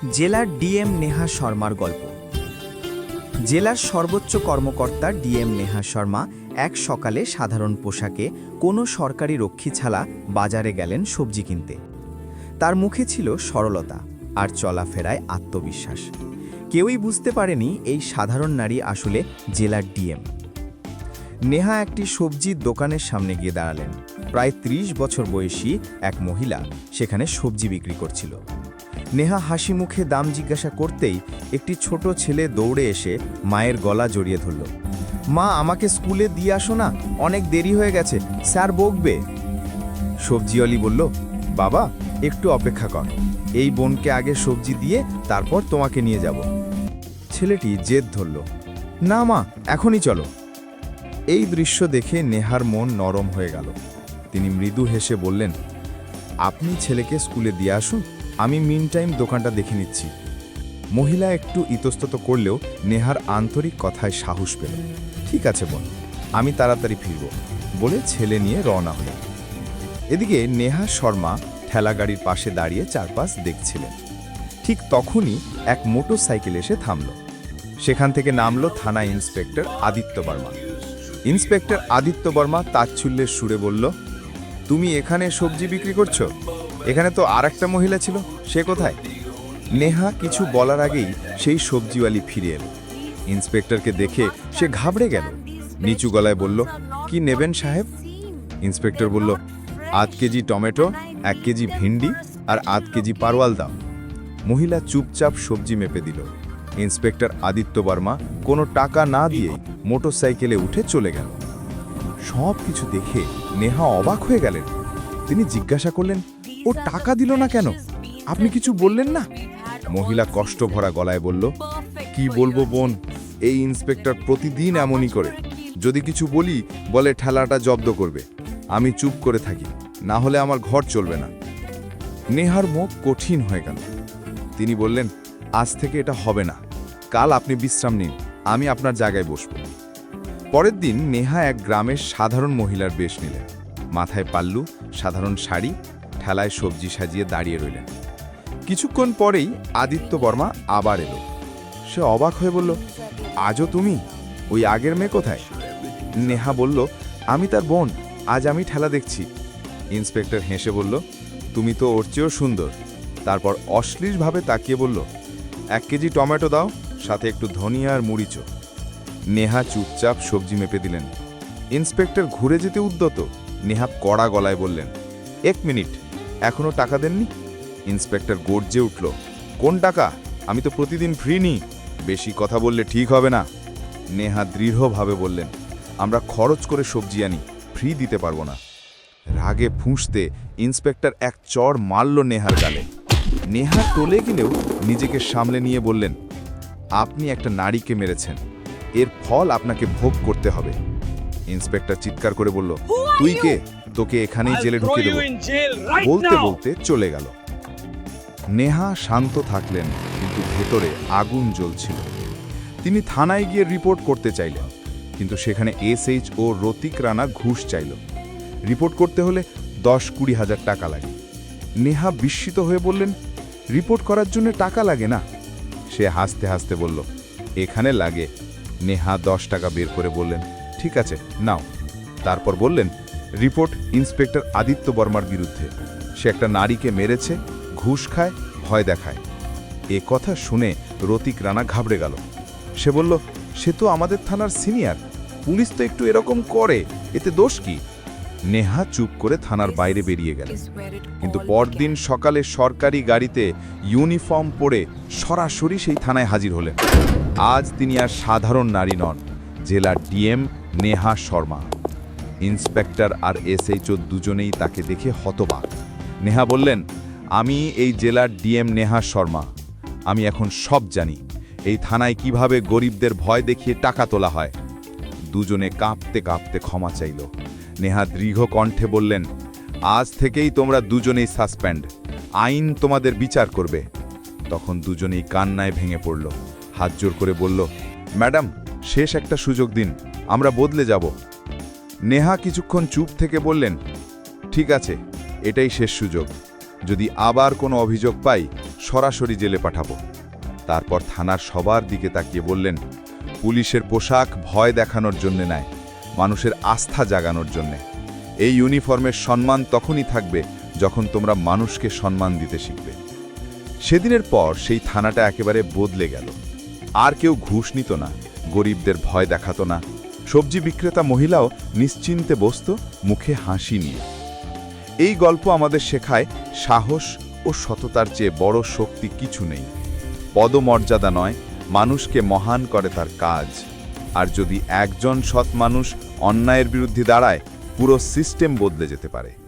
জেলার ডিএম নেহা শর্মার গল্প। জেলার সর্বোচ্চ কর্মকর্তা ডিএম নেহা শর্মা এক সকালে সাধারণ পোশাকে কোনো সরকারি রক্ষী ছাড়া বাজারে গেলেন সবজি কিনতে। তার মুখে ছিল সরলতা আর চলাফেরায় আত্মবিশ্বাস। কেউই বুঝতে পারেনি এই সাধারণ নারী আসলে জেলার ডিএম। নেহা একটি সবজির দোকানের সামনে গিয়ে দাঁড়ালেন। প্রায় ৩০ বছর বয়সী এক মহিলা সেখানে সবজি বিক্রি করছিল। নেহা হাসি মুখে দাম জিজ্ঞাসা করতেই একটি ছোট ছেলে দৌড়ে এসে মায়ের গলা জড়িয়ে ধরল। মা, আমাকে স্কুলে দিয়ে আসো না, অনেক দেরি হয়ে গেছে, স্যার বকবে। সবজিওয়ালি বলল, বাবা একটু অপেক্ষা কর, এই বোনকে আগে সবজি দিয়ে তারপর তোমাকে নিয়ে যাব। ছেলেটি জেদ ধরল, না মা, এখনই চলো। এই দৃশ্য দেখে নেহার মন নরম হয়ে গেল। তিনি মৃদু হেসে বললেন, আপনি ছেলেকে স্কুলে দিয়ে আসুন, আমি মিন টাইম দোকানটা দেখে নিচ্ছি। মহিলা একটু ইতস্তত করলেও নেহার আন্তরিক কথায় সাহস পেল। ঠিক আছে বোন, আমি তাড়াতাড়ি ফিরব বলে ছেলে নিয়ে রওনা হলেন। এদিকে নেহা শর্মা ঠেলাগাড়ির পাশে দাঁড়িয়ে চারপাশ দেখছিলেন। ঠিক তখনই এক মোটরসাইকেল এসে থামল। সেখান থেকে নামল থানা ইন্সপেক্টর আদিত্য বর্মা। ইন্সপেক্টর আদিত্য বর্মা তাচ্ছল্যের সুরে বলল, তুমি এখানে সবজি বিক্রি করছো? এখানে তো আর একটা মহিলা ছিল, সে কোথায়? নেহা কিছু বলার আগেই সেই সবজিওয়ালি ফিরে এলো। ইন্সপেক্টরকে দেখে সে ঘাবড়ে গেল। নিচু গলায় বলল, কি নেবেন সাহেব? ইন্সপেক্টর বলল, ৮ কেজি টমেটো, ১ কেজি ভিন্ডি আর ৮ কেজি পারওয়াল দাও। মহিলা চুপচাপ সবজি মেপে দিল। ইন্সপেক্টর আদিত্য বর্মা কোনো টাকা না দিয়েই মোটরসাইকেলে উঠে চলে গেল। সব কিছু দেখে নেহা অবাক হয়ে গেলেন। তিনি জিজ্ঞাসা করলেন, ও টাকা দিল না কেন? আপনি কিছু বললেন না? মহিলা কষ্ট ভরা গলায় বলল, কি বলবো বোন, এই ইন্সপেক্টর প্রতিদিন এমনই করে। যদি কিছু বলি বলে ঠেলাটা জব্দ করবে। আমি চুপ করে থাকি, না হলে আমার ঘর চলবে না। নেহার মুখ কঠিন হয়ে গেল। তিনি বললেন, আজ থেকে এটা হবে না, কাল আপনি বিশ্রাম নিন, আমি আপনার জায়গায় বসব। পরের দিন নেহা এক গ্রামের সাধারণ মহিলার বেশ নিলেন। মাথায় পাল্লু, সাধারণ শাড়ি, ঠেলায় সবজি সাজিয়ে দাঁড়িয়ে রইলেন। কিছুক্ষণ পরেই আদিত্য বর্মা আবার এলো। সে অবাক হয়ে বলল, আজও তুমি? ওই আগের মেয়ে কোথায়? নেহা বলল, আমি তার বোন, আজ আমি ঠেলা দেখছি। ইন্সপেক্টর হেসে বলল, তুমি তো ওর চেয়েও সুন্দর। তারপর অশ্লীলভাবে তাকিয়ে বলল, ১ কেজি টমেটো দাও, সাথে একটু ধনিয়া আর মরিচ। নেহা চুপচাপ সবজি মেপে দিলেন। ইন্সপেক্টর ঘুরে যেতে উদ্যত। নেহা কড়া গলায় বললেন, ১ মিনিট, এখনো টাকা দেননি? ইন্সপেক্টর গর্জে উঠল, কোন টাকা? আমি তো প্রতিদিন ফ্রি নিই, বেশি কথা বললে ঠিক হবে না। নেহা দৃঢ়ভাবে বললেন, আমরা খরচ করে সবজি আনি, ফ্রি দিতে পারবো না। রাগে ফুঁসতে ইন্সপেক্টর এক চড় মারল নেহার গালে। নেহা টলে গেলেও নিজেকে সামলে নিয়ে বললেন, আপনি একটা নারীকে মেরেছেন, এর ফল আপনাকে ভোগ করতে হবে। ইন্সপেক্টর চিৎকার করে বলল, তুই কে? তোকে এখানেই জেলে ঢুকিয়ে দেব। বলতে বলতে চলে গেল। নেহা শান্ত থাকলেন, কিন্তু ভেতরে আগুন জ্বলছিল। তিনি থানায় গিয়ে রিপোর্ট করতে চাইলেন, কিন্তু সেখানে এসএইচ ও রতিক রানা ঘুষ চাইল। রিপোর্ট করতে হলে ১০-২০ হাজার টাকা লাগে। নেহা বিস্মিত হয়ে বললেন, রিপোর্ট করার জন্য টাকা লাগে না? সে হাসতে হাসতে বলল, এখানে লাগে। নেহা ১০ টাকা বের করে বললেন, ঠিক আছে নাও। তারপর বললেন, রিপোর্ট ইন্সপেক্টর আদিত্য বর্মার বিরুদ্ধে। সে একটা নারীকে মেরেছে, ঘুষ খায়, ভয় দেখায়। এ কথা শুনে রতিক রানা ঘাবড়ে গেল। সে বলল, সে তো আমাদের থানার সিনিয়র, পুলিশ তো একটু এরকম করে, এতে দোষ কি? নেহা চুপ করে থানার বাইরে বেরিয়ে গেল। কিন্তু পরদিন সকালে সরকারি গাড়িতে ইউনিফর্ম পরে সরাসরি সেই থানায় হাজির হলেন। আজ তিনি আর সাধারণ নারী নন, জেলার ডিএম নেহা শর্মা। ইন্সপেক্টর আর এসএইচও দুজনেই তাকে দেখে হতবাক। নেহা বললেন, আমি এই জেলার ডিএম নেহা শর্মা। আমি এখন সব জানি, এই থানায় কিভাবে গরিবদের ভয় দেখিয়ে টাকা তোলা হয়। দুজনে কাঁপতে কাঁপতে ক্ষমা চাইল। নেহা দৃঢ় কণ্ঠে বললেন, আজ থেকেই তোমরা দুজনেই সাসপেন্ড, আইন তোমাদের বিচার করবে। তখন দুজনেই কান্নায় ভেঙে পড়ল। হাত জোর করে বলল, ম্যাডাম শেষ একটা সুযোগ দিন, আমরা বদলে যাব। নেহা কিছুক্ষণ চুপ থেকে বললেন, ঠিক আছে, এটাই শেষ সুযোগ। যদি আবার কোনো অভিযোগ পাই সরাসরি জেলে পাঠাবো। তারপর থানার সবার দিকে তাকিয়ে বললেন, পুলিশের পোশাক ভয় দেখানোর জন্যে নয়, মানুষের আস্থা জাগানোর জন্যে। এই ইউনিফর্মের সম্মান তখনই থাকবে যখন তোমরা মানুষকে সম্মান দিতে শিখবে। সেদিনের পর সেই থানাটা একেবারে বদলে গেল। আর কেউ ঘুষ নিত না, গরিবদের ভয় দেখাতো না। সবজি বিক্রেতা মহিলাও নিশ্চিন্তে বসত, মুখে হাসি নিয়ে। এই গল্প আমাদের শেখায় সাহস ও সততার চেয়ে বড় শক্তি কিছু নেই। পদমর্যাদা নয়, মানুষকে মহান করে তার কাজ। আর যদি একজন সৎ মানুষ অন্যায়ের বিরুদ্ধে দাঁড়ায়, পুরো সিস্টেম বদলে যেতে পারে।